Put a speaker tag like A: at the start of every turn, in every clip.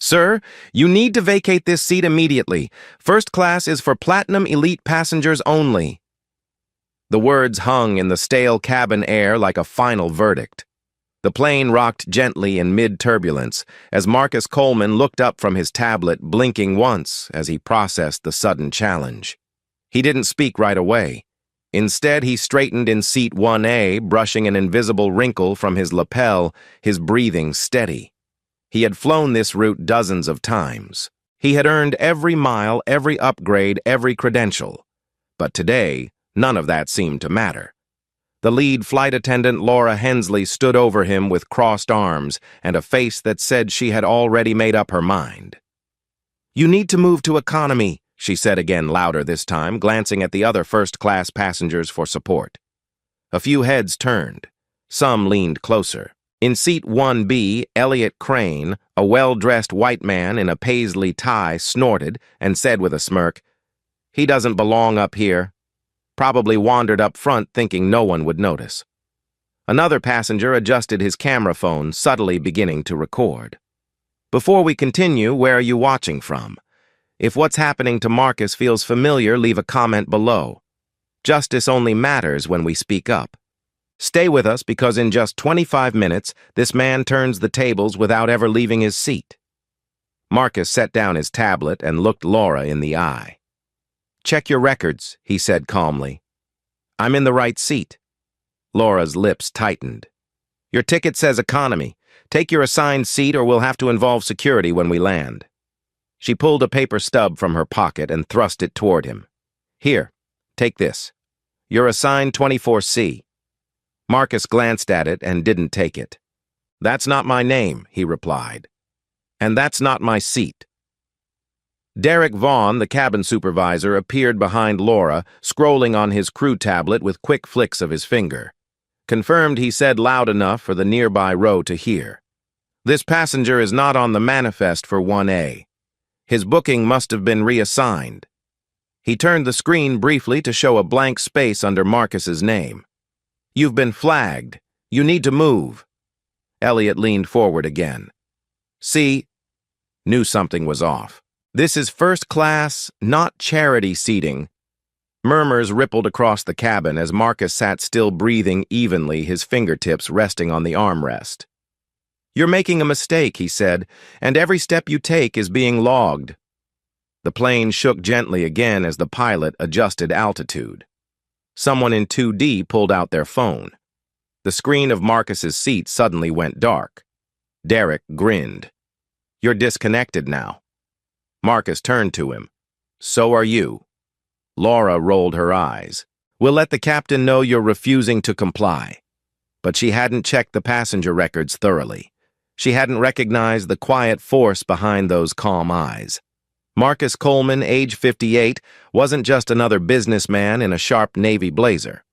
A: Sir, you need to vacate this seat immediately. First class is for Platinum Elite passengers only. The words hung in the stale cabin air like a final verdict. The plane rocked gently in mid-turbulence as Marcus Coleman looked up from his tablet, blinking once as he processed the sudden challenge. He didn't speak right away. Instead, he straightened in seat 1A, brushing an invisible wrinkle from his lapel, his breathing steady. He had flown this route dozens of times. He had earned every mile, every upgrade, every credential. But today, none of that seemed to matter. The lead flight attendant, Laura Hensley, stood over him with crossed arms and a face that said she had already made up her mind. "You need to move to economy," she said again, louder this time, glancing at the other first-class passengers for support. A few heads turned. Some leaned closer. In seat 1B, Elliot Crane, a well-dressed white man in a paisley tie, snorted and said with a smirk, "He doesn't belong up here." Probably wandered up front thinking no one would notice. Another passenger adjusted his camera phone, subtly beginning to record. "Before we continue, where are you watching from? If what's happening to Marcus feels familiar, leave a comment below. Justice only matters when we speak up. Stay with us because in just 25 minutes, this man turns the tables without ever leaving his seat." Marcus set down his tablet and looked Laura in the eye. "Check your records," he said calmly. "I'm in the right seat." Laura's lips tightened. "Your ticket says economy. Take your assigned seat or we'll have to involve security when we land." She pulled a paper stub from her pocket and thrust it toward him. "Here, take this. You're assigned 24C. Marcus glanced at it and didn't take it. "That's not my name," he replied. "And that's not my seat." Derek Vaughn, the cabin supervisor, appeared behind Laura, scrolling on his crew tablet with quick flicks of his finger. Confirmed, he said loud enough for the nearby row to hear. "This passenger is not on the manifest for 1A. His booking must have been reassigned." He turned the screen briefly to show a blank space under Marcus's name. "You've been flagged. You need to move." Elliot leaned forward again. "See?" Knew something was off. "This is first class, not charity seating." Murmurs rippled across the cabin as Marcus sat still, breathing evenly, his fingertips resting on the armrest. "You're making a mistake," he said, "and every step you take is being logged." The plane shook gently again as the pilot adjusted altitude. Someone in 2D pulled out their phone. The screen of Marcus's seat suddenly went dark. Derek grinned. "You're disconnected now." Marcus turned to him. "So are you." Laura rolled her eyes. "We'll let the captain know you're refusing to comply." But she hadn't checked the passenger records thoroughly. She hadn't recognized the quiet force behind those calm eyes. Marcus Coleman, age 58, wasn't just another businessman in a sharp navy blazer.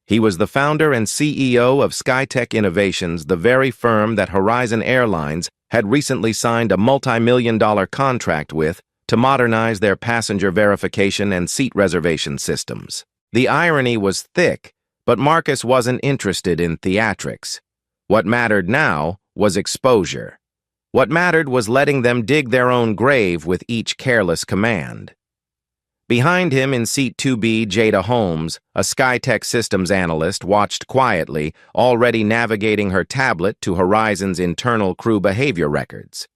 A: He was the founder and CEO of SkyTech Innovations, the very firm that Horizon Airlines had recently signed a multi-million-dollar contract with to modernize their passenger verification and seat reservation systems. The irony was thick, but Marcus wasn't interested in theatrics. What mattered now was exposure. What mattered was letting them dig their own grave with each careless command. Behind him in seat 2B, Jada Holmes, a SkyTech systems analyst, watched quietly, already navigating her tablet to Horizon's internal crew behavior records.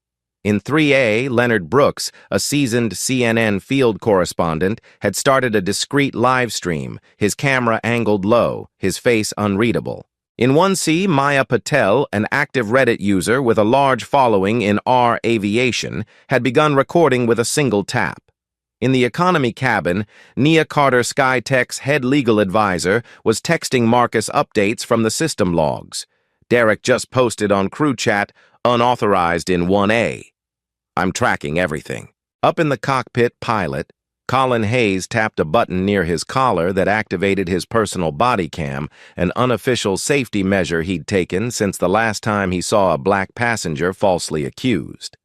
A: In 3A, Leonard Brooks, a seasoned CNN field correspondent, had started a discreet live stream, his camera angled low, his face unreadable. In 1C, Maya Patel, an active Reddit user with a large following in R aviation, had begun recording with a single tap. In the economy cabin, Nia Carter, SkyTech's head legal advisor, was texting Marcus updates from the system logs. Derek just posted on crew chat, unauthorized in 1A. "I'm tracking everything." Up in the cockpit, pilot, Colin Hayes tapped a button near his collar that activated his personal body cam, an unofficial safety measure he'd taken since the last time he saw a black passenger falsely accused.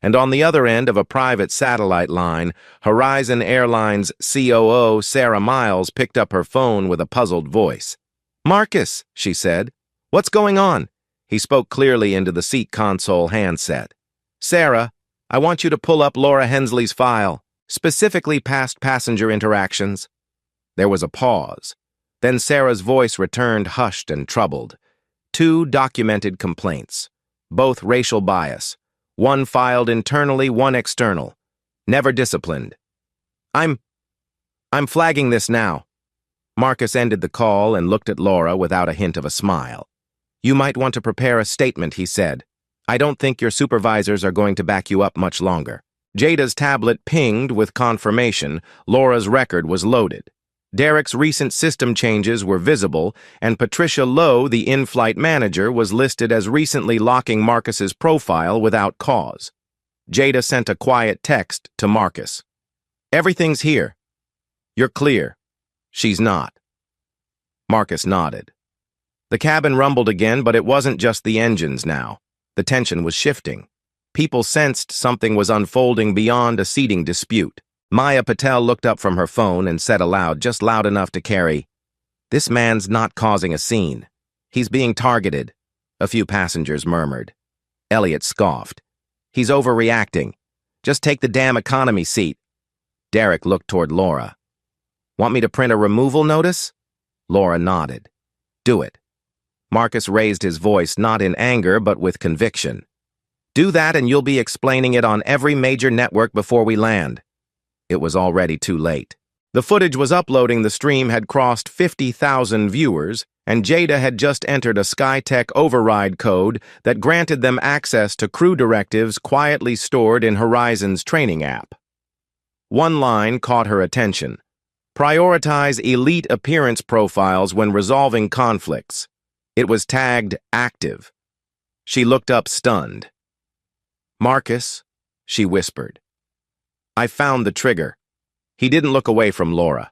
A: And on the other end of a private satellite line, Horizon Airlines COO Sarah Miles picked up her phone with a puzzled voice. "Marcus," she said. "What's going on?" He spoke clearly into the seat console handset. "Sarah, I want you to pull up Laura Hensley's file, specifically past passenger interactions." There was a pause. Then Sarah's voice returned hushed and troubled. 2 documented complaints, both racial bias. One filed internally, one external. Never disciplined. I'm flagging this now." Marcus ended the call and looked at Laura without a hint of a smile. "You might want to prepare a statement," he said. "I don't think your supervisors are going to back you up much longer." Jada's tablet pinged with confirmation. Laura's record was loaded. Derek's recent system changes were visible, and Patricia Lowe, the in-flight manager, was listed as recently locking Marcus's profile without cause. Jada sent a quiet text to Marcus. "Everything's here. You're clear." "She's not." Marcus nodded. The cabin rumbled again, but it wasn't just the engines now. The tension was shifting. People sensed something was unfolding beyond a seating dispute. Maya Patel looked up from her phone and said aloud, just loud enough to carry, "This man's not causing a scene. He's being targeted." A few passengers murmured. Elliot scoffed. "He's overreacting. Just take the damn economy seat." Derek looked toward Laura. "Want me to print a removal notice?" Laura nodded. "Do it." Marcus raised his voice, not in anger, but with conviction. "Do that and you'll be explaining it on every major network before we land." It was already too late. The footage was uploading. The stream had crossed 50,000 viewers, and Jada had just entered a SkyTech override code that granted them access to crew directives quietly stored in Horizon's training app. One line caught her attention. "Prioritize elite appearance profiles when resolving conflicts." It was tagged active. She looked up stunned. "Marcus," she whispered. "I found the trigger." He didn't look away from Laura.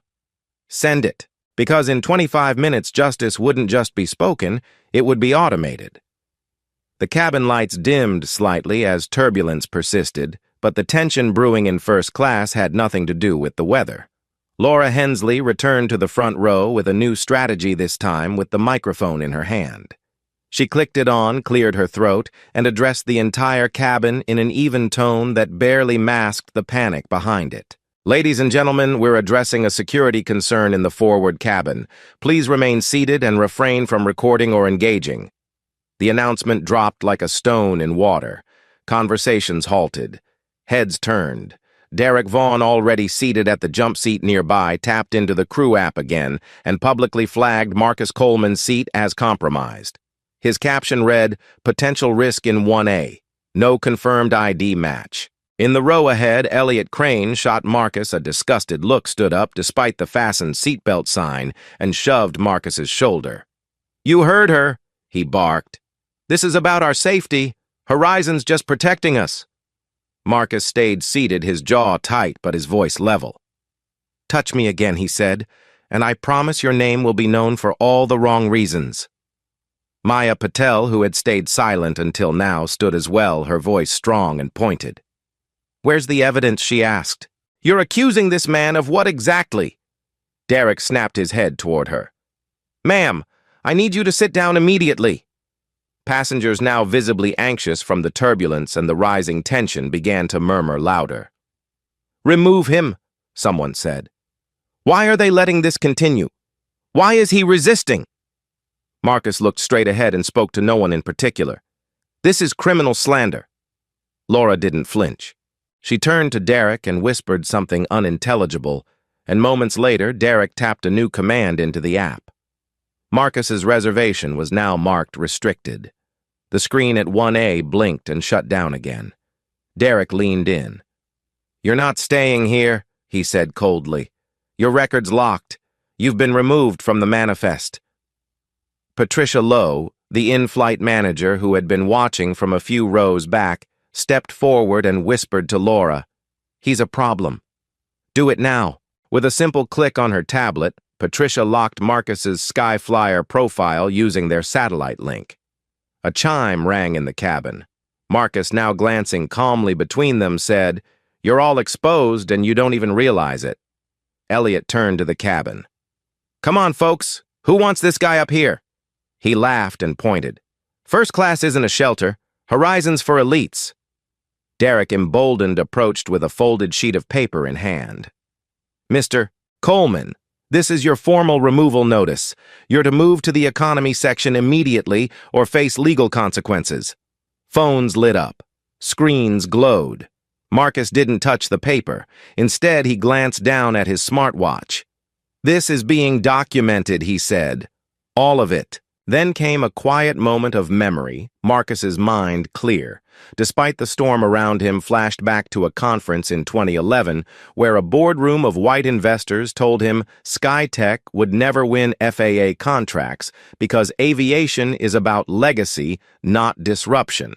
A: "Send it, because in 25 minutes justice wouldn't just be spoken, it would be automated." The cabin lights dimmed slightly as turbulence persisted, but the tension brewing in first class had nothing to do with the weather. Laura Hensley returned to the front row with a new strategy, this time with the microphone in her hand. She clicked it on, cleared her throat, and addressed the entire cabin in an even tone that barely masked the panic behind it. "Ladies and gentlemen, we're addressing a security concern in the forward cabin. Please remain seated and refrain from recording or engaging." The announcement dropped like a stone in water. Conversations halted. Heads turned. Derek Vaughn, already seated at the jump seat nearby, tapped into the crew app again and publicly flagged Marcus Coleman's seat as compromised. His caption read, "Potential risk in 1A. No confirmed ID match." In the row ahead, Elliot Crane shot Marcus a disgusted look, stood up despite the fastened seatbelt sign, and shoved Marcus's shoulder. "You heard her," he barked. "This is about our safety. Horizon's just protecting us." Marcus stayed seated, his jaw tight but his voice level. "Touch me again," he said, "and I promise your name will be known for all the wrong reasons." Maya Patel, who had stayed silent until now, stood as well, her voice strong and pointed. "Where's the evidence?" she asked. "You're accusing this man of what exactly?" Derek snapped his head toward her. "Ma'am, I need you to sit down immediately." Passengers, now visibly anxious from the turbulence and the rising tension, began to murmur louder. "Remove him," someone said. "Why are they letting this continue? Why is he resisting?" Marcus looked straight ahead and spoke to no one in particular. "This is criminal slander." Laura didn't flinch. She turned to Derek and whispered something unintelligible, and moments later, Derek tapped a new command into the app. Marcus's reservation was now marked restricted. The screen at 1A blinked and shut down again. Derek leaned in. "You're not staying here," he said coldly. "Your record's locked. You've been removed from the manifest." Patricia Lowe, the in-flight manager who had been watching from a few rows back, stepped forward and whispered to Laura, "He's a problem. Do it now." With a simple click on her tablet, Patricia locked Marcus's Skyflyer profile using their satellite link. A chime rang in the cabin. Marcus, now glancing calmly between them, said, "You're all exposed and you don't even realize it." Elliot turned to the cabin. "Come on, folks. Who wants this guy up here?" He laughed and pointed. "First class isn't a shelter. Horizon's for elites." Derek, emboldened, approached with a folded sheet of paper in hand. "Mr. Coleman, this is your formal removal notice. You're to move to the economy section immediately or face legal consequences." Phones lit up. Screens glowed. Marcus didn't touch the paper. Instead, he glanced down at his smartwatch. "This is being documented," he said. "All of it." Then came a quiet moment of memory, Marcus's mind clear. Despite the storm around him, flashed back to a conference in 2011 where a boardroom of white investors told him SkyTech would never win FAA contracts because aviation is about legacy, not disruption.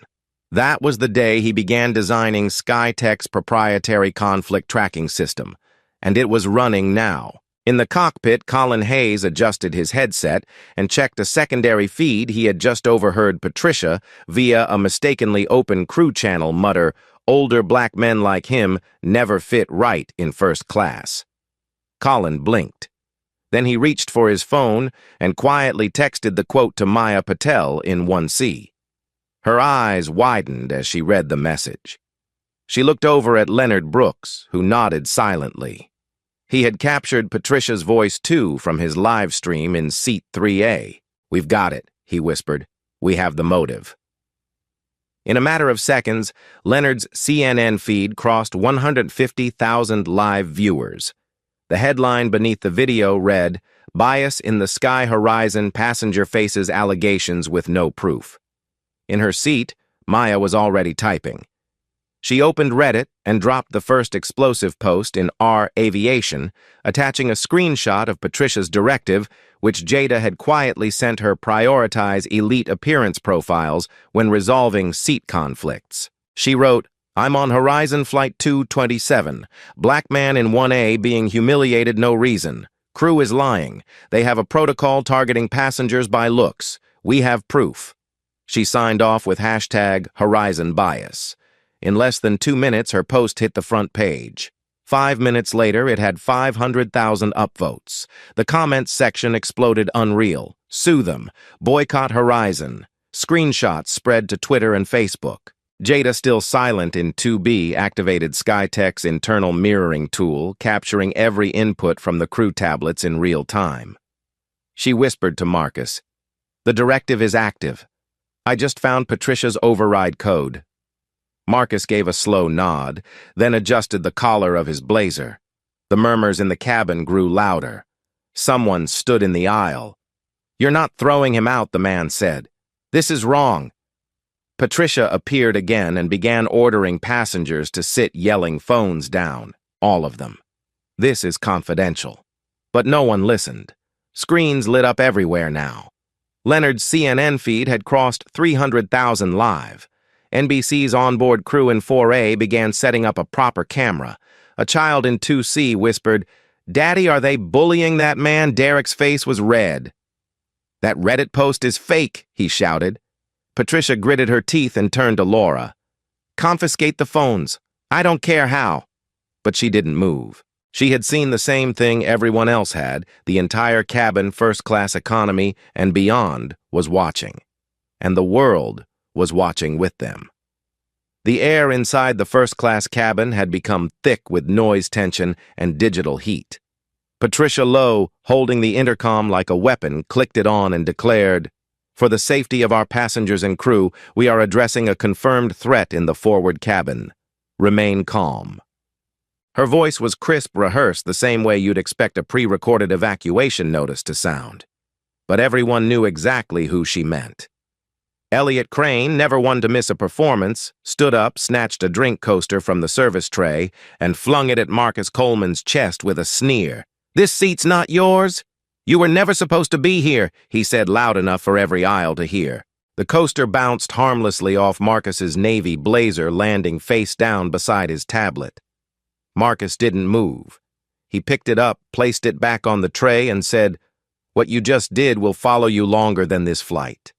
A: That was the day he began designing SkyTech's proprietary conflict tracking system, and it was running now. In the cockpit, Colin Hayes adjusted his headset and checked a secondary feed he had just overheard Patricia, via a mistakenly open crew channel, mutter, "Older black men like him never fit right in first class." Colin blinked. Then he reached for his phone and quietly texted the quote to Maya Patel in 1C. Her eyes widened as she read the message. She looked over at Leonard Brooks, who nodded silently. He had captured Patricia's voice, too, from his live stream in Seat 3A. "We've got it," he whispered. "We have the motive." In a matter of seconds, Leonard's CNN feed crossed 150,000 live viewers. The headline beneath the video read, "Bias in the Sky Horizon Passenger Faces Allegations with No Proof." In her seat, Maya was already typing. She opened Reddit and dropped the first explosive post in R Aviation, attaching a screenshot of Patricia's directive, which Jada had quietly sent her prioritize elite appearance profiles when resolving seat conflicts. She wrote, "I'm on Horizon Flight 227. Black man in 1A being humiliated no reason. Crew is lying. They have a protocol targeting passengers by looks. We have proof." She signed off with hashtag Horizon Bias. In less than 2 minutes, her post hit the front page. 5 minutes later, it had 500,000 upvotes. The comments section exploded unreal. "Sue them. Boycott Horizon." Screenshots spread to Twitter and Facebook. Jada, still silent in 2B, activated SkyTech's internal mirroring tool, capturing every input from the crew tablets in real time. She whispered to Marcus, "The directive is active. I just found Patricia's override code." Marcus gave a slow nod, then adjusted the collar of his blazer. The murmurs in the cabin grew louder. Someone stood in the aisle. "You're not throwing him out," the man said. "This is wrong." Patricia appeared again and began ordering passengers to sit, yelling phones down, all of them. "This is confidential." But no one listened. Screens lit up everywhere now. Leonard's CNN feed had crossed 300,000 live. NBC's onboard crew in 4A began setting up a proper camera. A child in 2C whispered, "Daddy, are they bullying that man?" Derek's face was red. "That Reddit post is fake," he shouted. Patricia gritted her teeth and turned to Laura. "Confiscate the phones. I don't care how." But she didn't move. She had seen the same thing everyone else had. The entire cabin, first-class economy, and beyond was watching. And the world was watching with them. The air inside the first-class cabin had become thick with noise tension and digital heat. Patricia Lowe, holding the intercom like a weapon, clicked it on and declared, "For the safety of our passengers and crew, we are addressing a confirmed threat in the forward cabin. Remain calm." Her voice was crisp, rehearsed, the same way you'd expect a pre-recorded evacuation notice to sound. But everyone knew exactly who she meant. Elliot Crane, never one to miss a performance, stood up, snatched a drink coaster from the service tray, and flung it at Marcus Coleman's chest with a sneer. "This seat's not yours? You were never supposed to be here," he said loud enough for every aisle to hear. The coaster bounced harmlessly off Marcus's navy blazer, landing face down beside his tablet. Marcus didn't move. He picked it up, placed it back on the tray, and said, "What you just did will follow you longer than this flight."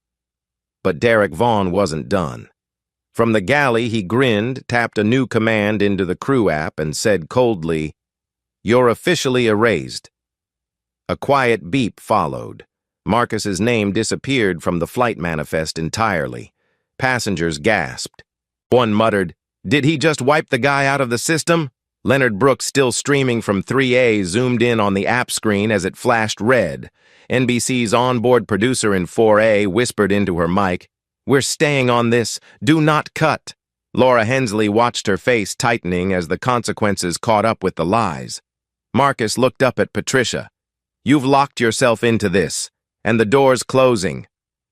A: But Derek Vaughn wasn't done. From the galley, he grinned, tapped a new command into the crew app, and said coldly, "You're officially erased." A quiet beep followed. Marcus's name disappeared from the flight manifest entirely. Passengers gasped. One muttered, Did he just wipe the guy out of the system? Leonard Brooks, still streaming from 3A, zoomed in on the app screen as it flashed red. NBC's onboard producer in 4A whispered into her mic, "We're staying on this. Do not cut." Laura Hensley watched her face tightening as the consequences caught up with the lies. Marcus looked up at Patricia. "You've locked yourself into this, and the door's closing."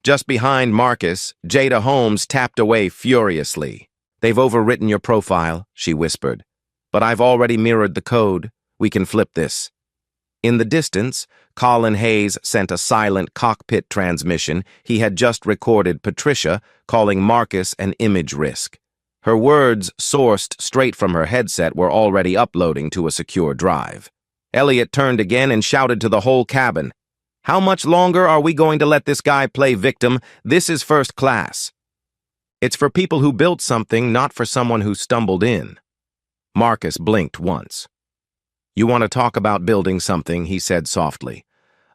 A: Just behind Marcus, Jada Holmes tapped away furiously. "They've overwritten your profile," she whispered. "But I've already mirrored the code. We can flip this." In the distance, Colin Hayes sent a silent cockpit transmission he had just recorded Patricia calling Marcus an image risk. Her words, sourced straight from her headset, were already uploading to a secure drive. Elliot turned again and shouted to the whole cabin, "How much longer are we going to let this guy play victim? This is first class." "It's for people who built something, not for someone who stumbled in." Marcus blinked once. "You want to talk about building something," he said softly.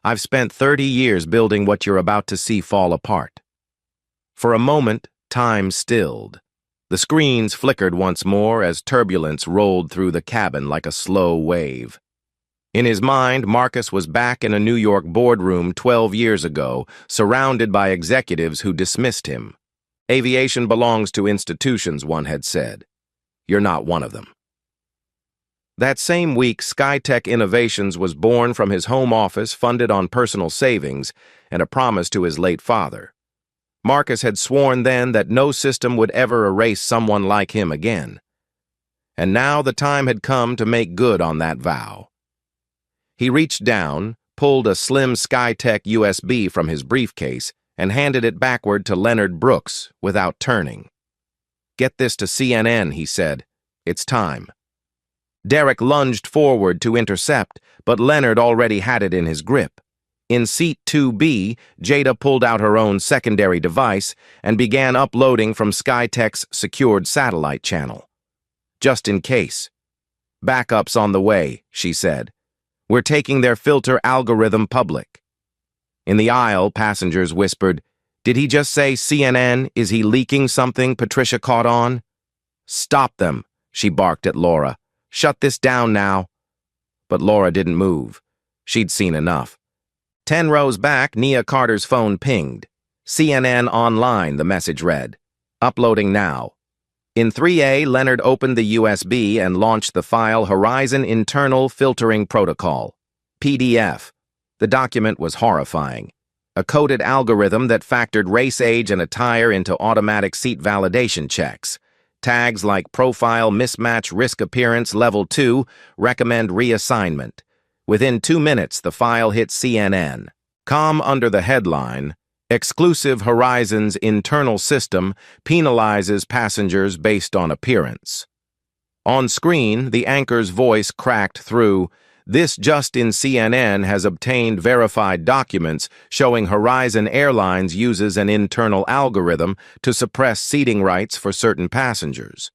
A: "I've spent 30 years building what you're about to see fall apart." For a moment, time stilled. The screens flickered once more as turbulence rolled through the cabin like a slow wave. In his mind, Marcus was back in a New York boardroom 12 years ago, surrounded by executives who dismissed him. "Aviation belongs to institutions," one had said. "You're not one of them." That same week, SkyTech Innovations was born from his home office, funded on personal savings and a promise to his late father. Marcus had sworn then that no system would ever erase someone like him again. And now the time had come to make good on that vow. He reached down, pulled a slim SkyTech USB from his briefcase, and handed it backward to Leonard Brooks without turning. "Get this to CNN," he said. "It's time." Derek lunged forward to intercept, but Leonard already had it in his grip. In seat 2B, Jada pulled out her own secondary device and began uploading from SkyTech's secured satellite channel. "Just in case. Backup's on the way," she said. "We're taking their filter algorithm public." In the aisle, passengers whispered, "Did he just say CNN? Is he leaking something?" Patricia caught on. "Stop them," she barked at Laura. "Shut this down now." But Laura didn't move. She'd seen enough. 10 rows back, Nia Carter's phone pinged. "CNN online," the message read. "Uploading now." In 3A, Leonard opened the USB and launched the file Horizon Internal Filtering Protocol, PDF. The document was horrifying. A coded algorithm that factored race, age, and attire into automatic seat validation checks. Tags like profile mismatch risk appearance level 2 recommend reassignment. Within 2 minutes, the file hit CNN. Under the headline, "Exclusive Horizon's internal system penalizes passengers based on appearance." On screen, the anchor's voice cracked through, "This just in, CNN has obtained verified documents showing Horizon Airlines uses an internal algorithm to suppress seating rights for certain passengers.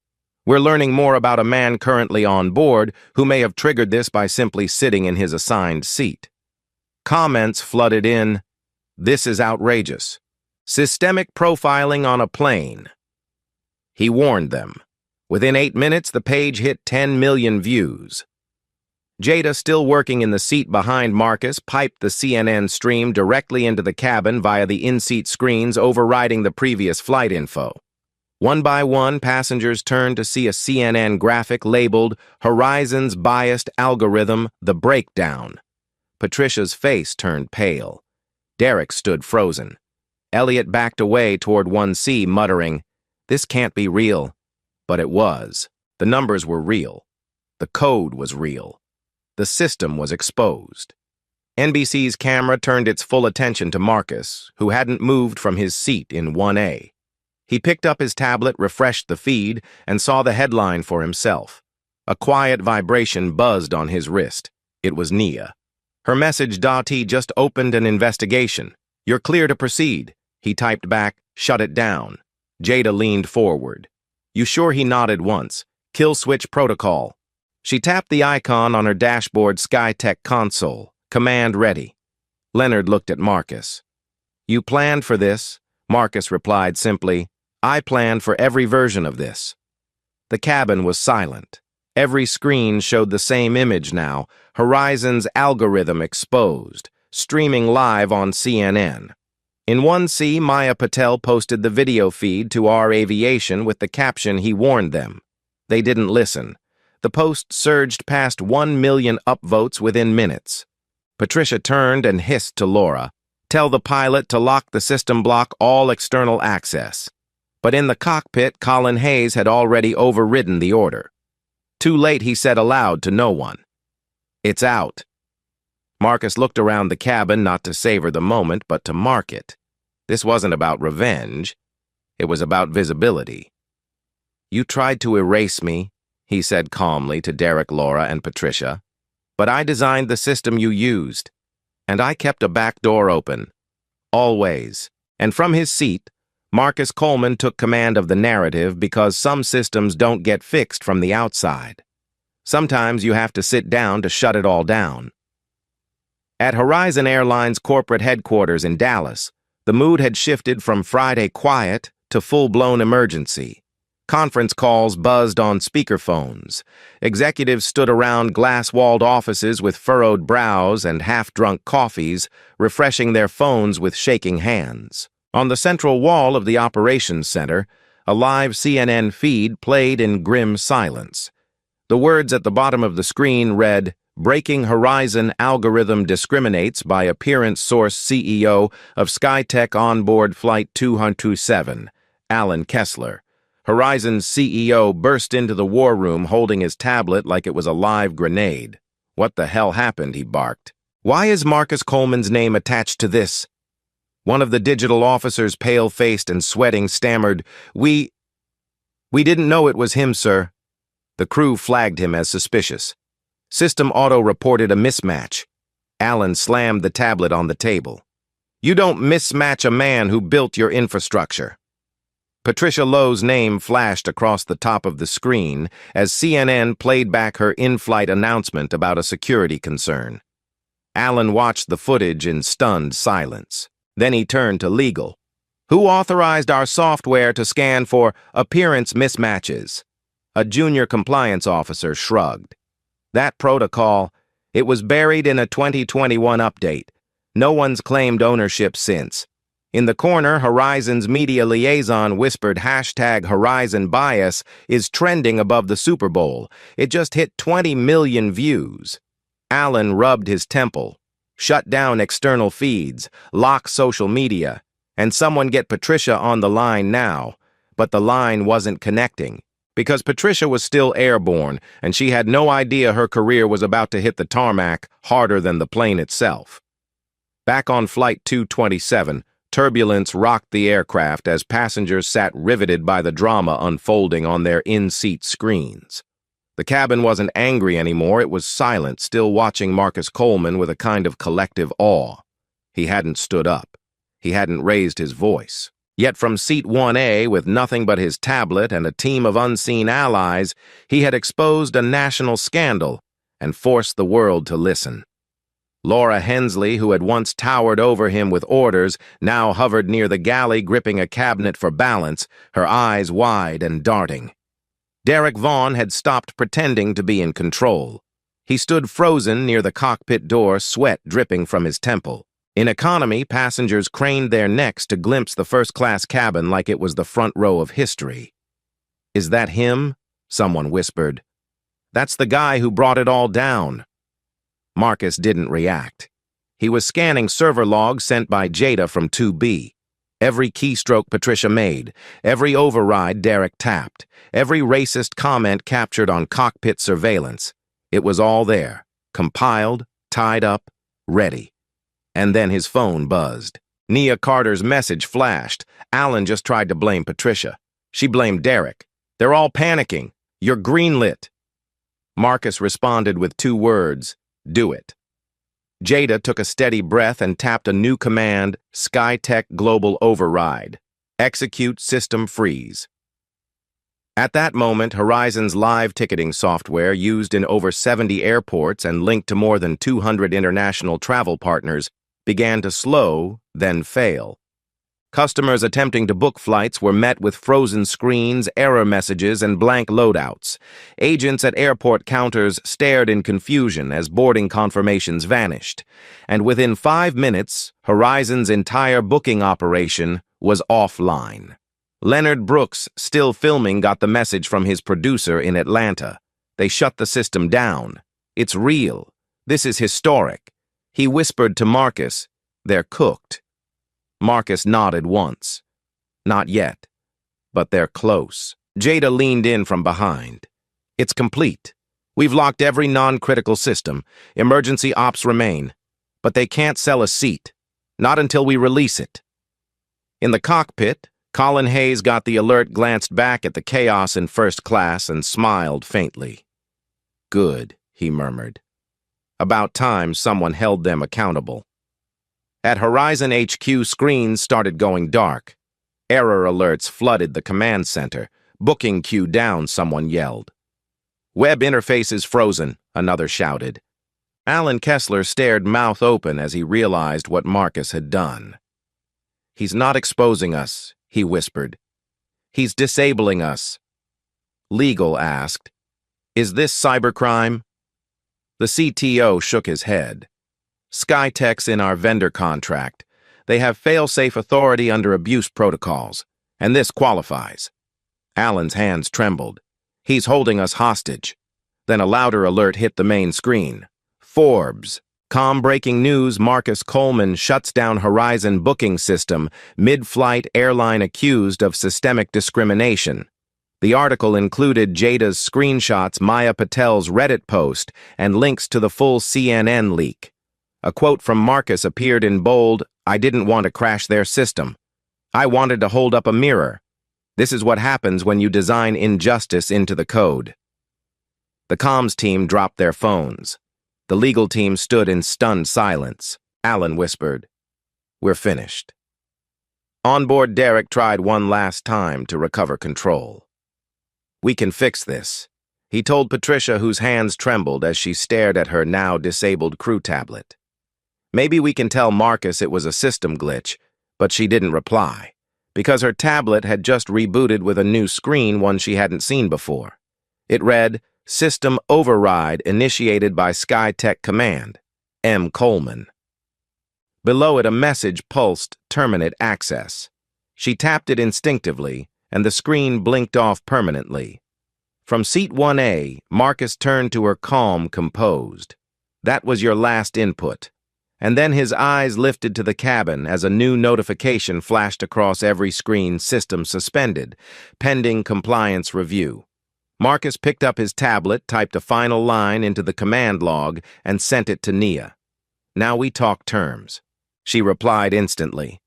A: We're learning more about a man currently on board who may have triggered this by simply sitting in his assigned seat." Comments flooded in, "This is outrageous. Systemic profiling on a plane." He warned them. Within 8 minutes, the page hit 10 million views. Jada, still working in the seat behind Marcus, piped the CNN stream directly into the cabin via the in-seat screens overriding the previous flight info. One by one, passengers turned to see a CNN graphic labeled "Horizon's Biased Algorithm, The Breakdown." Patricia's face turned pale. Derek stood frozen. Elliot backed away toward 1C, muttering, "This can't be real." But it was. The numbers were real. The code was real. The system was exposed. NBC's camera turned its full attention to Marcus, who hadn't moved from his seat in 1A. He picked up his tablet, refreshed the feed, and saw the headline for himself. A quiet vibration buzzed on his wrist. It was Nia. Her message: "He just opened an investigation. You're clear to proceed." He typed back, "Shut it down." Jada leaned forward. "You sure?" He nodded once. "Kill switch protocol." She tapped the icon on her dashboard SkyTech console. "Command ready." Leonard looked at Marcus. "You planned for this?" Marcus replied simply, "I planned for every version of this." The cabin was silent. Every screen showed the same image now, Horizon's algorithm exposed, streaming live on CNN. In 1C, Maya Patel posted the video feed to Our Aviation with the caption he warned them. They didn't listen. The post surged past 1 million upvotes within minutes. Patricia turned and hissed to Laura, "Tell the pilot to lock the system, block all external access." But in the cockpit, Colin Hayes had already overridden the order. Too late, he said aloud to no one. "It's out." Marcus looked around the cabin not to savor the moment, but to mark it. This wasn't about revenge. It was about visibility. "You tried to erase me," he said calmly to Derek, Laura, and Patricia. "But I designed the system you used. And I kept a back door open. Always." And from his seat, Marcus Coleman took command of the narrative because some systems don't get fixed from the outside. Sometimes you have to sit down to shut it all down. At Horizon Airline's corporate headquarters in Dallas, the mood had shifted from Friday quiet to full-blown emergency. Conference calls buzzed on speakerphones. Executives stood around glass-walled offices with furrowed brows and half-drunk coffees, refreshing their phones with shaking hands. On the central wall of the operations center, a live CNN feed played in grim silence. The words at the bottom of the screen read, "Breaking Horizon Algorithm Discriminates by Appearance Source CEO of SkyTech Onboard Flight 227, Alan Kessler." Horizon's CEO burst into the war room holding his tablet like it was a live grenade. "What the hell happened?" he barked. "Why is Marcus Coleman's name attached to this?" One of the digital officers, pale-faced and sweating, stammered, We didn't know it was him, sir." The crew flagged him as suspicious. System Auto reported a mismatch. Alan slammed the tablet on the table. "You don't mismatch a man who built your infrastructure." Patricia Lowe's name flashed across the top of the screen as CNN played back her in-flight announcement about a security concern. Alan watched the footage in stunned silence. Then he turned to legal. "Who authorized our software to scan for appearance mismatches?" A junior compliance officer shrugged. "That protocol, it was buried in a 2021 update. No one's claimed ownership since." In the corner, Horizon's media liaison whispered #Horizon Bias is trending above the Super Bowl. It just hit 20 million views. Alan rubbed his temple. "Shut down external feeds, lock social media, and someone get Patricia on the line now." But the line wasn't connecting, because Patricia was still airborne, and she had no idea her career was about to hit the tarmac harder than the plane itself. Back on Flight 227, turbulence rocked the aircraft as passengers sat riveted by the drama unfolding on their in-seat screens. The cabin wasn't angry anymore, it was silent, still watching Marcus Coleman with a kind of collective awe. He hadn't stood up. He hadn't raised his voice. Yet from seat 1A, with nothing but his tablet and a team of unseen allies, he had exposed a national scandal and forced the world to listen. Laura Hensley, who had once towered over him with orders, now hovered near the galley gripping a cabinet for balance, her eyes wide and darting. Derek Vaughn had stopped pretending to be in control. He stood frozen near the cockpit door, sweat dripping from his temple. In economy, passengers craned their necks to glimpse the first-class cabin like it was the front row of history. "Is that him?" someone whispered. "That's the guy who brought it all down." Marcus didn't react. He was scanning server logs sent by Jada from 2B. Every keystroke Patricia made, every override Derek tapped, every racist comment captured on cockpit surveillance. It was all there, compiled, tied up, ready. And then his phone buzzed. Nia Carter's message flashed. Alan just tried to blame Patricia. She blamed Derek. "They're all panicking. You're greenlit." Marcus responded with 2 words. "Do it." Jada took a steady breath and tapped a new command, SkyTech Global Override. Execute System Freeze. At that moment, Horizon's live ticketing software, used in over 70 airports and linked to more than 200 international travel partners, began to slow, then fail. Customers attempting to book flights were met with frozen screens, error messages, and blank loadouts. Agents at airport counters stared in confusion as boarding confirmations vanished. And within 5 minutes, Horizon's entire booking operation was offline. Leonard Brooks, still filming, got the message from his producer in Atlanta. They shut the system down. It's real. This is historic. He whispered to Marcus, "They're cooked." Marcus nodded once. "Not yet, but they're close." Jada leaned in from behind. "It's complete. We've locked every non-critical system. Emergency ops remain. But they can't sell a seat. Not until we release it." In the cockpit, Colin Hayes got the alert, glanced back at the chaos in first class, and smiled faintly. "Good," he murmured. About time someone held them accountable. At Horizon HQ, screens started going dark. Error alerts flooded the command center. "Booking queue down," someone yelled. "Web interface is frozen," another shouted. Alan Kessler stared mouth open as he realized what Marcus had done. "He's not exposing us," he whispered. "He's disabling us." Legal asked, "Is this cybercrime?" The CTO shook his head. "Skytech's in our vendor contract. They have fail-safe authority under abuse protocols, and this qualifies." Alan's hands trembled. "He's holding us hostage." Then a louder alert hit the main screen. Forbes. Breaking news: Marcus Coleman shuts down Horizon booking system, mid-flight airline accused of systemic discrimination. The article included Jada's screenshots, Maya Patel's Reddit post, and links to the full CNN leak. A quote from Marcus appeared in bold: "I didn't want to crash their system. I wanted to hold up a mirror. This is what happens when you design injustice into the code." The comms team dropped their phones. The legal team stood in stunned silence. Alan whispered, "We're finished." Onboard Derek tried one last time to recover control. "We can fix this," he told Patricia, whose hands trembled as she stared at her now disabled crew tablet. Maybe we can tell Marcus it was a system glitch, but she didn't reply, because her tablet had just rebooted with a new screen, one she hadn't seen before. It read, "System override initiated by Skytech Command, M. Coleman." Below it, a message pulsed, "Terminate access." She tapped it instinctively, and the screen blinked off permanently. From seat 1A, Marcus turned to her, calm, composed. "That was your last input." And then his eyes lifted to the cabin as a new notification flashed across every screen: "System suspended, pending compliance review." Marcus picked up his tablet, typed a final line into the command log, and sent it to Nia. "Now we talk terms." She replied instantly.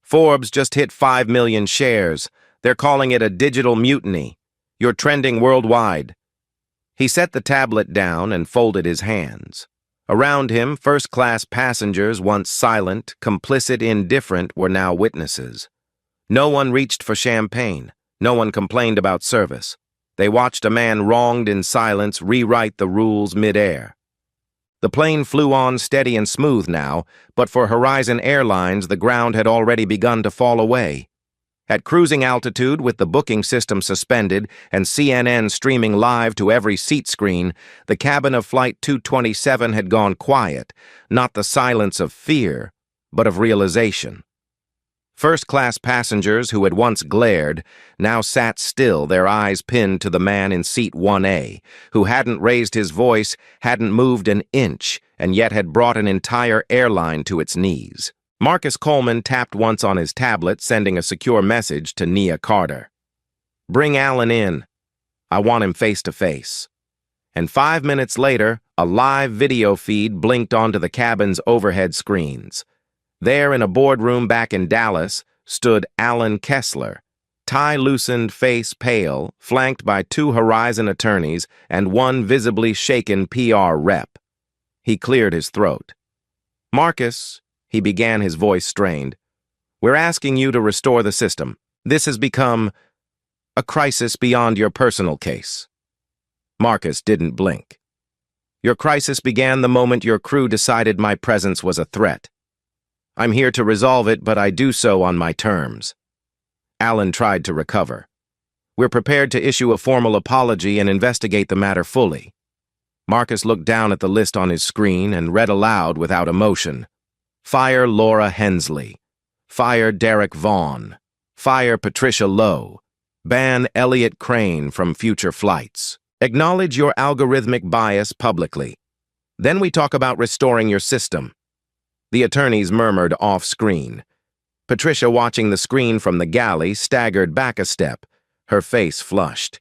A: "Forbes just hit 5 million shares. They're calling it a digital mutiny. You're trending worldwide." He set the tablet down and folded his hands. Around him, first-class passengers, once silent, complicit, indifferent, were now witnesses. No one reached for champagne. No one complained about service. They watched a man wronged in silence rewrite the rules mid-air. The plane flew on steady and smooth now, but for Horizon Airlines, the ground had already begun to fall away. At cruising altitude, with the booking system suspended and CNN streaming live to every seat screen, the cabin of Flight 227 had gone quiet, not the silence of fear, but of realization. First-class passengers who had once glared now sat still, their eyes pinned to the man in seat 1A, who hadn't raised his voice, hadn't moved an inch, and yet had brought an entire airline to its knees. Marcus Coleman tapped once on his tablet, sending a secure message to Nia Carter. "Bring Alan in. I want him face-to-face." And 5 minutes later, a live video feed blinked onto the cabin's overhead screens. There, in a boardroom back in Dallas, stood Alan Kessler, tie loosened, face pale, flanked by 2 Horizon attorneys and 1 visibly shaken PR rep. He cleared his throat. "Marcus," he began, his voice strained, "we're asking you to restore the system. This has become a crisis beyond your personal case." Marcus didn't blink. "Your crisis began the moment your crew decided my presence was a threat." I'm here to resolve it, but I do so on my terms. Alan tried to recover. We're prepared to issue a formal apology and investigate the matter fully. Marcus looked down at the list on his screen and read aloud without emotion. Fire Laura Hensley. Fire Derek Vaughn. Fire Patricia Lowe. Ban Elliot Crane from future flights. Acknowledge your algorithmic bias publicly. Then we talk about restoring your system. The attorneys murmured off-screen. Patricia, watching the screen from the galley, staggered back a step, her face flushed.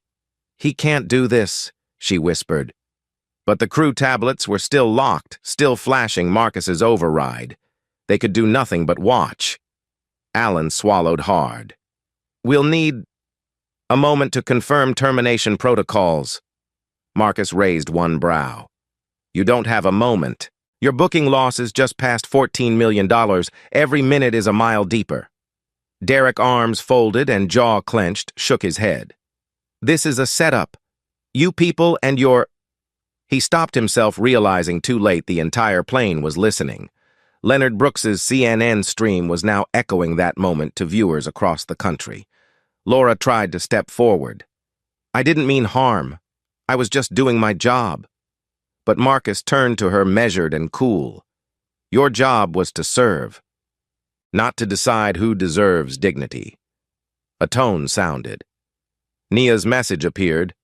A: He can't do this, she whispered. But the crew tablets were still locked, still flashing Marcus's override. They could do nothing but watch. Alan swallowed hard. We'll need a moment to confirm termination protocols. Marcus raised one brow. You don't have a moment. Your booking loss is just past $14 million. Every minute is a mile deeper. Derek, arms folded and jaw clenched, shook his head. This is a setup. You people and your... He stopped himself, realizing too late the entire plane was listening. Leonard Brooks's CNN stream was now echoing that moment to viewers across the country. Laura tried to step forward. I didn't mean harm. I was just doing my job. But Marcus turned to her, measured and cool. Your job was to serve, not to decide who deserves dignity. A tone sounded. Nia's message appeared.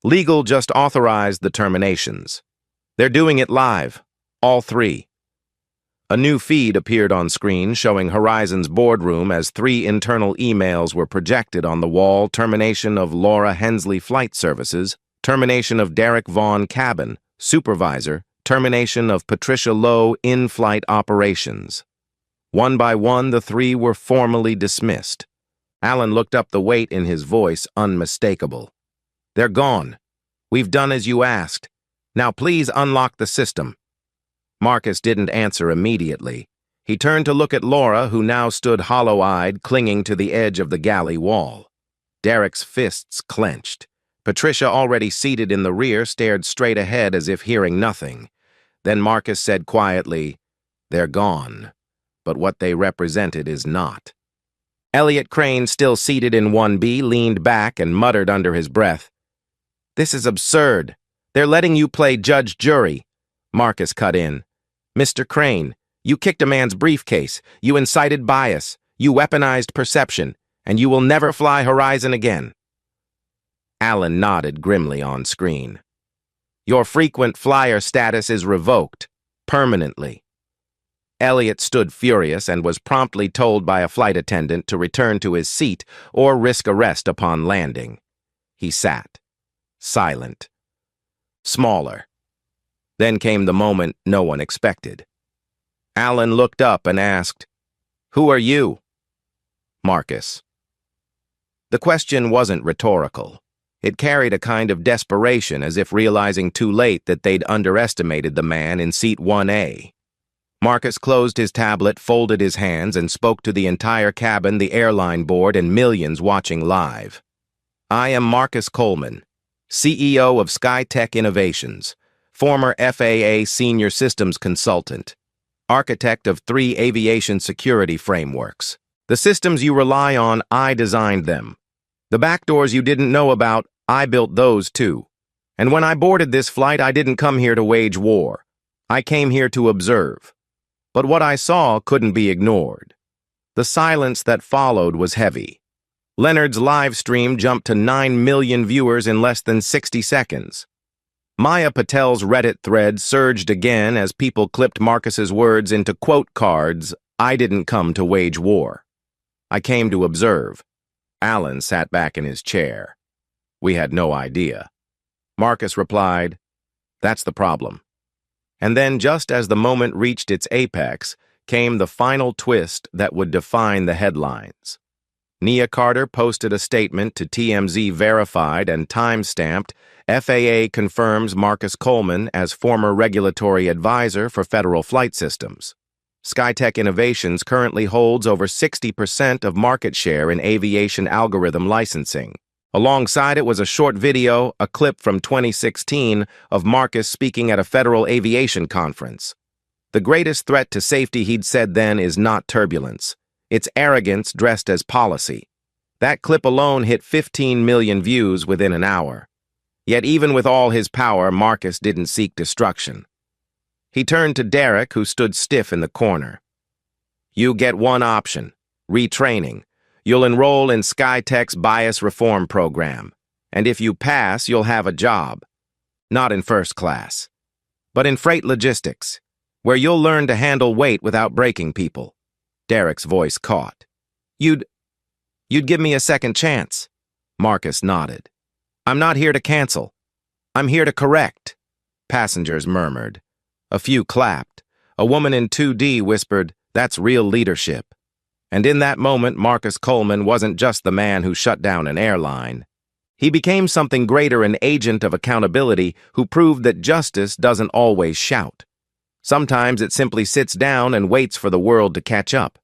A: Legal just authorized the terminations. They're doing it live, all three. A new feed appeared on screen showing Horizon's boardroom as 3 internal emails were projected on the wall: termination of Laura Hensley Flight Services, termination of Derek Vaughn Cabin, Supervisor, termination of Patricia Lowe in-flight operations. One by one, the 3 were formally dismissed. Alan looked up, the weight in his voice unmistakable. They're gone. We've done as you asked. Now please unlock the system. Marcus didn't answer immediately. He turned to look at Laura, who now stood hollow-eyed, clinging to the edge of the galley wall. Derek's fists clenched. Patricia, already seated in the rear, stared straight ahead as if hearing nothing. Then Marcus said quietly, They're gone, but what they represented is not. Elliot Crane, still seated in 1B, leaned back and muttered under his breath, This is absurd. They're letting you play judge-jury. Marcus cut in. Mr. Crane, you kicked a man's briefcase, you incited bias, you weaponized perception, and you will never fly Horizon again. Alan nodded grimly on screen. Your frequent flyer status is revoked, permanently. Elliot stood furious and was promptly told by a flight attendant to return to his seat or risk arrest upon landing. He sat, silent, smaller. Then came the moment no one expected. Alan looked up and asked, Who are you? Marcus. The question wasn't rhetorical. It carried a kind of desperation, as if realizing too late that they'd underestimated the man in seat 1A. Marcus closed his tablet, folded his hands, and spoke to the entire cabin, the airline board, and millions watching live. I am Marcus Coleman, CEO of SkyTech Innovations, former FAA Senior Systems Consultant, architect of 3 aviation security frameworks. The systems you rely on, I designed them. The backdoors you didn't know about, I built those too. And when I boarded this flight, I didn't come here to wage war. I came here to observe. But what I saw couldn't be ignored. The silence that followed was heavy. Leonard's live stream jumped to 9 million viewers in less than 60 seconds. Maya Patel's Reddit thread surged again as people clipped Marcus's words into quote cards. I didn't come to wage war. I came to observe. Alan sat back in his chair. We had no idea. Marcus replied, That's the problem. And then, just as the moment reached its apex, came the final twist that would define the headlines. Nia Carter posted a statement to TMZ, verified and time-stamped. FAA confirms Marcus Coleman as former regulatory advisor for federal flight systems. SkyTech Innovations currently holds over 60% of market share in aviation algorithm licensing. Alongside it was a short video, a clip from 2016 of Marcus speaking at a federal aviation conference. The greatest threat to safety, he'd said then, is not turbulence. It's arrogance dressed as policy. That clip alone hit 15 million views within an hour. Yet even with all his power, Marcus didn't seek destruction. He turned to Derek, who stood stiff in the corner. You get one option: retraining. You'll enroll in SkyTech's bias reform program. And if you pass, you'll have a job. Not in first class, but in freight logistics, where you'll learn to handle weight without breaking people. Derek's voice caught. You'd give me a second chance. Marcus nodded. I'm not here to cancel. I'm here to correct. Passengers murmured. A few clapped. A woman in 2D whispered, "That's real leadership." And in that moment, Marcus Coleman wasn't just the man who shut down an airline. He became something greater, an agent of accountability who proved that justice doesn't always shout. Sometimes it simply sits down and waits for the world to catch up.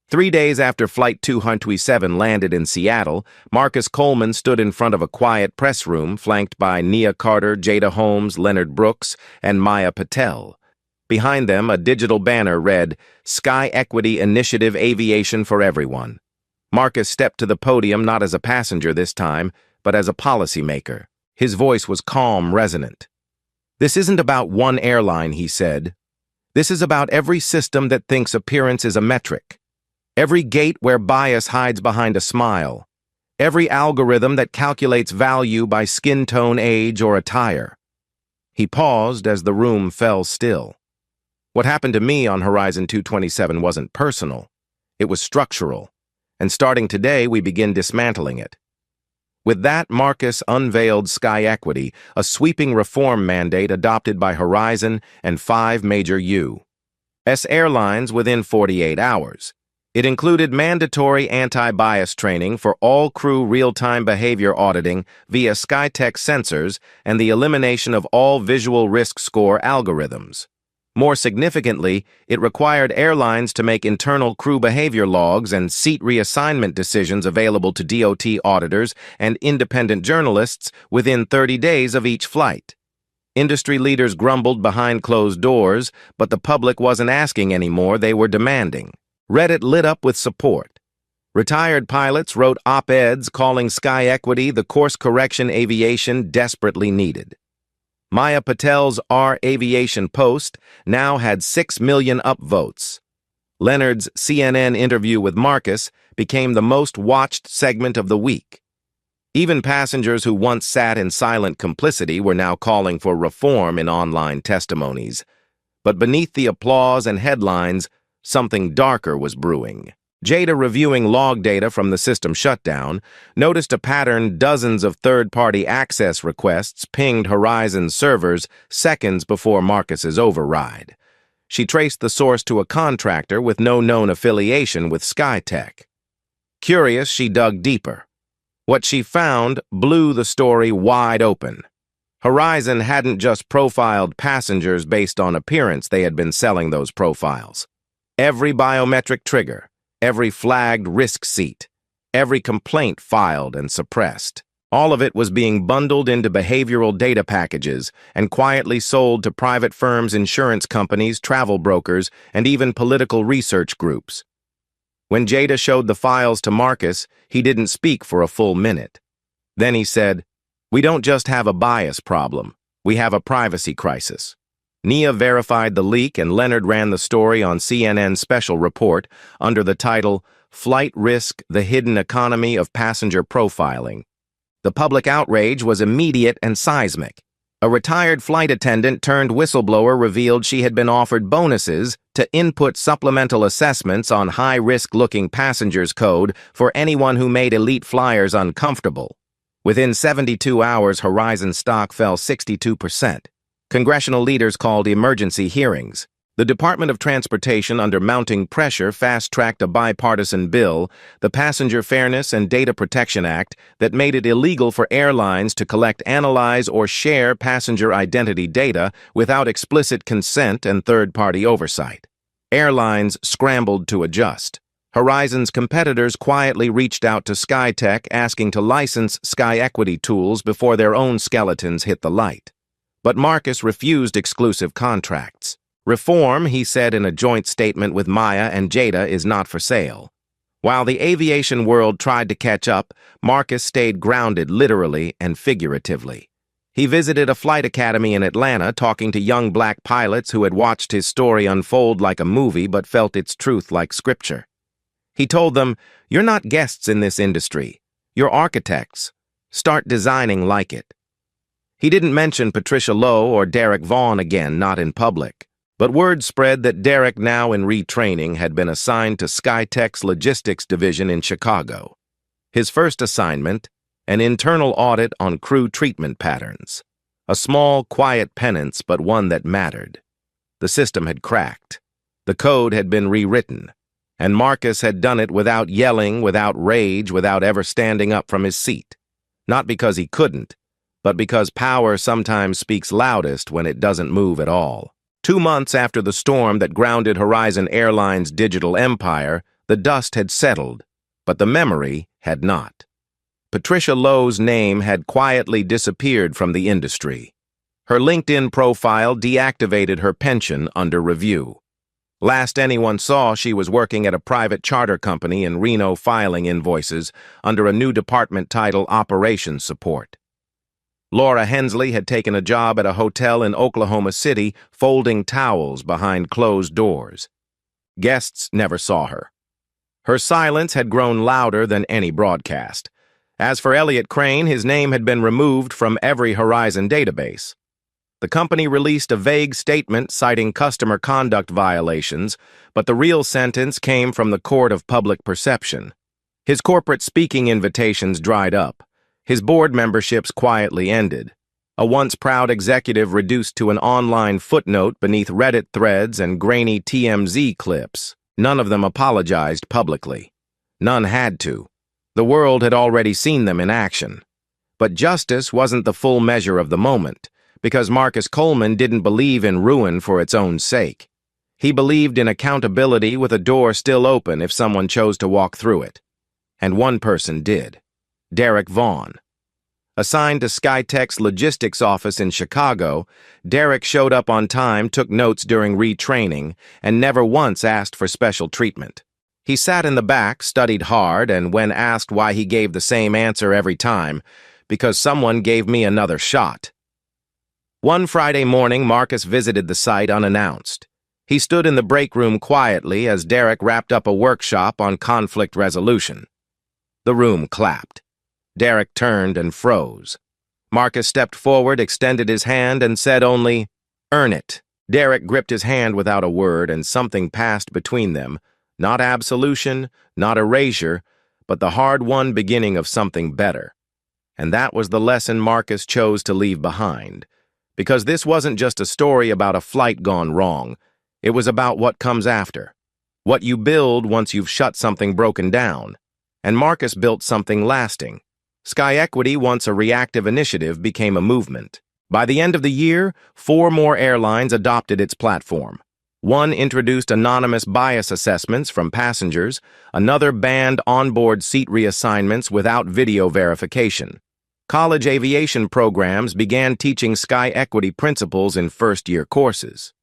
A: 3 days after Flight 227 landed in Seattle, Marcus Coleman stood in front of a quiet press room flanked by Nia Carter, Jada Holmes, Leonard Brooks, and Maya Patel. Behind them, a digital banner read, "Sky Equity Initiative Aviation for Everyone." Marcus stepped to the podium not as a passenger this time, but as a policymaker. His voice was calm, resonant. "This isn't about one airline," he said. "This is about every system that thinks appearance is a metric. Every gate where bias hides behind a smile. Every algorithm that calculates value by skin tone, age, or attire." He paused as the room fell still. What happened to me on Horizon 227 wasn't personal. It was structural. And starting today, we begin dismantling it. With that, Marcus unveiled Sky Equity, a sweeping reform mandate adopted by Horizon and 5 major U.S. airlines within 48 hours. It included mandatory anti-bias training for all crew, real-time behavior auditing via SkyTech sensors, and the elimination of all visual risk score algorithms. More significantly, it required airlines to make internal crew behavior logs and seat reassignment decisions available to DOT auditors and independent journalists within 30 days of each flight. Industry leaders grumbled behind closed doors, but the public wasn't asking anymore, they were demanding. Reddit lit up with support. Retired pilots wrote op-eds calling Sky Equity the course correction aviation desperately needed. Maya Patel's Our Aviation post now had 6 million upvotes. Leonard's CNN interview with Marcus became the most watched segment of the week. Even passengers who once sat in silent complicity were now calling for reform in online testimonies. But beneath the applause and headlines, something darker was brewing. Jada, reviewing log data from the system shutdown, noticed a pattern: dozens of third-party access requests pinged Horizon's servers seconds before Marcus's override. She traced the source to a contractor with no known affiliation with SkyTech. Curious, she dug deeper. What she found blew the story wide open. Horizon hadn't just profiled passengers based on appearance, they had been selling those profiles. Every biometric trigger, every flagged risk seat, every complaint filed and suppressed. All of it was being bundled into behavioral data packages and quietly sold to private firms, insurance companies, travel brokers, and even political research groups. When Jada showed the files to Marcus, he didn't speak for a full minute. Then he said, "We don't just have a bias problem, we have a privacy crisis." Nia verified the leak, and Leonard ran the story on CNN's special report under the title, "Flight Risk: The Hidden Economy of Passenger Profiling." The public outrage was immediate and seismic. A retired flight attendant turned whistleblower revealed she had been offered bonuses to input supplemental assessments on high-risk-looking passengers' code for anyone who made elite flyers uncomfortable. Within 72 hours, Horizon stock fell 62%. Congressional leaders called emergency hearings. The Department of Transportation, under mounting pressure, fast-tracked a bipartisan bill, the Passenger Fairness and Data Protection Act, that made it illegal for airlines to collect, analyze, or share passenger identity data without explicit consent and third-party oversight. Airlines scrambled to adjust. Horizon's competitors quietly reached out to SkyTech asking to license Sky Equity tools before their own skeletons hit the light. But Marcus refused exclusive contracts. Reform, he said in a joint statement with Maya and Jada, is not for sale. While the aviation world tried to catch up, Marcus stayed grounded literally and figuratively. He visited a flight academy in Atlanta, talking to young black pilots who had watched his story unfold like a movie but felt its truth like scripture. He told them, "You're not guests in this industry. You're architects. Start designing like it." He didn't mention Patricia Lowe or Derek Vaughn again, not in public. But word spread that Derek, now in retraining, had been assigned to SkyTech's logistics division in Chicago. His first assignment, an internal audit on crew treatment patterns. A small, quiet penance, but one that mattered. The system had cracked. The code had been rewritten. And Marcus had done it without yelling, without rage, without ever standing up from his seat. Not because he couldn't, but because power sometimes speaks loudest when it doesn't move at all. 2 months after the storm that grounded Horizon Airline's digital empire, the dust had settled, but the memory had not. Patricia Lowe's name had quietly disappeared from the industry. Her LinkedIn profile deactivated her pension under review. Last anyone saw, she was working at a private charter company in Reno filing invoices under a new department title Operations Support. Laura Hensley had taken a job at a hotel in Oklahoma City, folding towels behind closed doors. Guests never saw her. Her silence had grown louder than any broadcast. As for Elliot Crane, his name had been removed from every Horizon database. The company released a vague statement citing customer conduct violations, but the real sentence came from the court of public perception. His corporate speaking invitations dried up. His board memberships quietly ended. A once proud executive reduced to an online footnote beneath Reddit threads and grainy TMZ clips. None of them apologized publicly. None had to. The world had already seen them in action. But justice wasn't the full measure of the moment, because Marcus Coleman didn't believe in ruin for its own sake. He believed in accountability with a door still open if someone chose to walk through it. And one person did. Derek Vaughn. Assigned to SkyTech's logistics office in Chicago, Derek showed up on time, took notes during retraining, and never once asked for special treatment. He sat in the back, studied hard, and when asked why he gave the same answer every time, "Because someone gave me another shot." One Friday morning, Marcus visited the site unannounced. He stood in the break room quietly as Derek wrapped up a workshop on conflict resolution. The room clapped. Derek turned and froze. Marcus stepped forward, extended his hand, and said only, "Earn it." Derek gripped his hand without a word, and something passed between them. Not absolution, not erasure, but the hard-won beginning of something better. And that was the lesson Marcus chose to leave behind. Because this wasn't just a story about a flight gone wrong. It was about what comes after. What you build once you've shut something broken down. And Marcus built something lasting. Sky Equity, once a reactive initiative, became a movement. By the end of the year, 4 more airlines adopted its platform. One introduced anonymous bias assessments from passengers, another banned onboard seat reassignments without video verification. College aviation programs began teaching Sky Equity principles in first-year courses.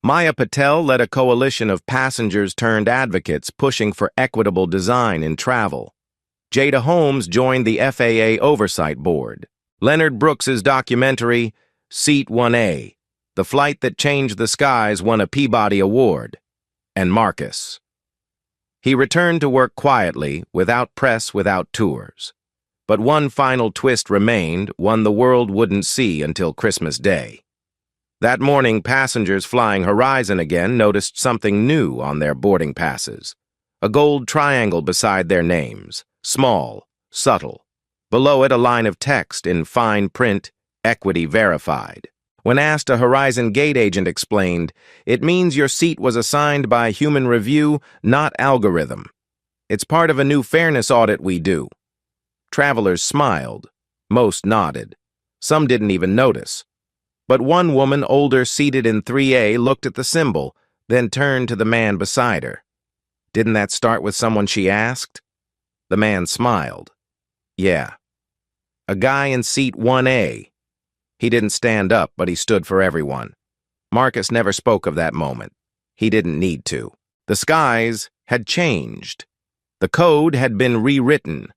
A: Maya Patel led a coalition of passengers-turned-advocates pushing for equitable design in travel. Jada Holmes joined the FAA Oversight Board. Leonard Brooks's documentary, Seat 1A, The Flight That Changed the Skies, won a Peabody Award. And Marcus. He returned to work quietly, without press, without tours. But one final twist remained, one the world wouldn't see until Christmas Day. That morning, passengers flying Horizon again noticed something new on their boarding passes. A gold triangle beside their names. Small, subtle. Below it, a line of text in fine print, Equity Verified. When asked, a Horizon gate agent explained, "It means your seat was assigned by human review, not algorithm. It's part of a new fairness audit we do." Travelers smiled. Most nodded. Some didn't even notice. But one woman, older, seated in 3A, looked at the symbol, then turned to the man beside her. "Didn't that start with someone she asked?" The man smiled. "Yeah. A guy in seat 1A. He didn't stand up, but he stood for everyone." Marcus never spoke of that moment. He didn't need to. The skies had changed. The code had been rewritten.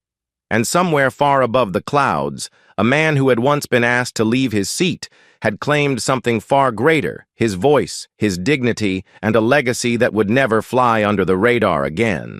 A: And somewhere far above the clouds, a man who had once been asked to leave his seat had claimed something far greater, his voice, his dignity, and a legacy that would never fly under the radar again.